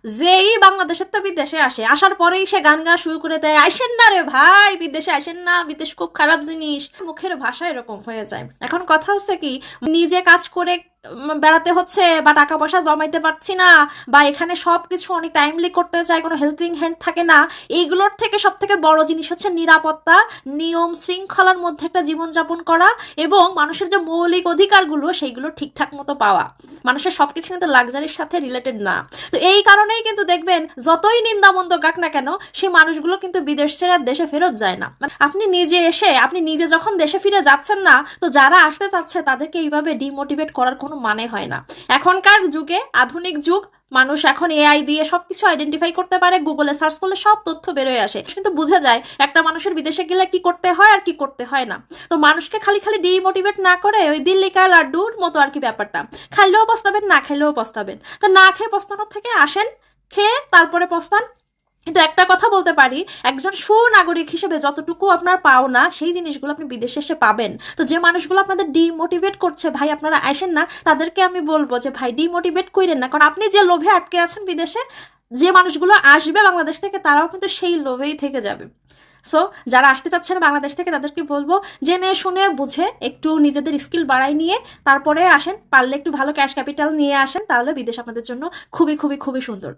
যেই বাংলাদেশের তো বিদেশে আসে, আসার পরেই সে গান গাওয়া শুরু করে দেয়, আইসেন না রে ভাই বিদেশে, আইসেন না, বিদেশ খুব খারাপ জিনিস। মুখের ভাষা এরকম হয়ে যায়। এখন কথা হচ্ছে কি, নিজে কাজ করে বেড়াতে হচ্ছে, বা টাকা পয়সা জমাইতে পারছি না, বা এখানে সবকিছু অনেক টাইমলি করতে চাই, কোনো হেল্পিং হ্যান্ড থাকে না। এইগুলোর থেকে সব থেকে বড় জিনিস হচ্ছে নিরাপত্তা, নিয়ম শৃঙ্খলার মধ্যে একটা জীবনযাপন করা, এবং মানুষের যে মৌলিক অধিকারগুলো সেইগুলো ঠিকঠাক মতো পাওয়া। মানুষের সবকিছু কিন্তু লাক্সারির সাথে রিলেটেড না। তো এই কারণেই কিন্তু দেখবেন যতই নিন্দামন্দ গাক না কেন, সেই মানুষগুলো কিন্তু বিদেশ ছেড়ে দেশে ফেরত যায় না। আপনি নিজে এসে, আপনি নিজে যখন দেশে ফিরে যাচ্ছেন না, তো যারা আসতে চাচ্ছে তাদেরকে এইভাবে ডিমোটিভেট করার কোনো মানে হয় না। এখনকার যুগে, আধুনিক যুগ, মানুষ এখন এআই দিয়ে সবকিছু আইডেন্টিফাই করতে পারে, গুগলে সার্চ করলে সব তথ্য বেরোয় আসে, কিন্তু বুঝে যায় একটা মানুষের বিদেশে গেলে কি করতে হয় আর কি করতে হয় না। তো মানুষকে খালি খালি ডিমোটিভেট না করে ওই দিল্লি কা লাড্ডুর মতো আর কি ব্যাপারটা, খাইলেও পস্তাবেন, না খাইলেও পস্তাবেন। তো না খেয়ে পস্তানোর থেকে আসেন, খেয়ে তারপরে পস্তান। কিন্তু একটা কথা বলতে পারি, একজন সুনাগরিক হিসেবে যতটুকু আপনার পাওনা, সেই জিনিসগুলো আপনি বিদেশে এসে পাবেন। তো যে মানুষগুলো আপনাদের ডিমোটিভেট করছে, ভাই আপনারা আসেন না, তাদেরকে আমি বলবো যে ভাই ডিমোটিভেট কইরেন না, কারণ আপনি যে লোভে আটকে আছেন বিদেশে, যে মানুষগুলো আসবে বাংলাদেশ থেকে তারাও কিন্তু সেই লোভেই থেকে যাবে। সো যারা আসতে চাচ্ছেন বাংলাদেশ থেকে, তাদেরকে বলবো জেনে শুনে বুঝে একটু নিজেদের স্কিল বাড়াই নিয়ে তারপরে আসেন, পারলে একটু ভালো ক্যাশ ক্যাপিটাল নিয়ে আসেন, তাহলে বিদেশ আপনাদের জন্য খুবই খুবই খুবই সুন্দর।